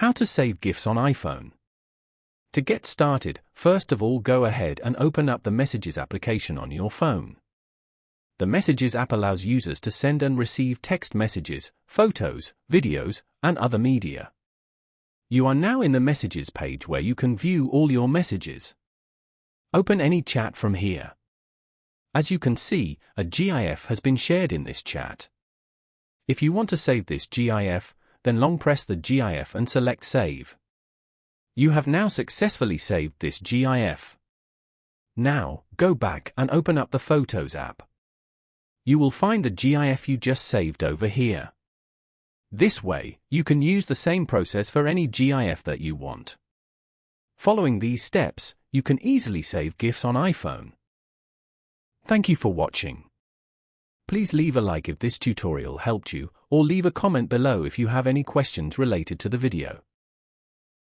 How to save GIFs on iPhone. To get started, first of all go ahead and open up the Messages application on your phone. The Messages app allows users to send and receive text messages, photos, videos, and other media. You are now in the Messages page where you can view all your messages. Open any chat from here. As you can see, a GIF has been shared in this chat. If you want to save this GIF, then long press the GIF and select Save. You have now successfully saved this GIF. Now, go back and open up the Photos app. You will find the GIF you just saved over here. This way, you can use the same process for any GIF that you want. Following these steps, you can easily save GIFs on iPhone. Thank you for watching. Please leave a like if this tutorial helped you, or leave a comment below if you have any questions related to the video.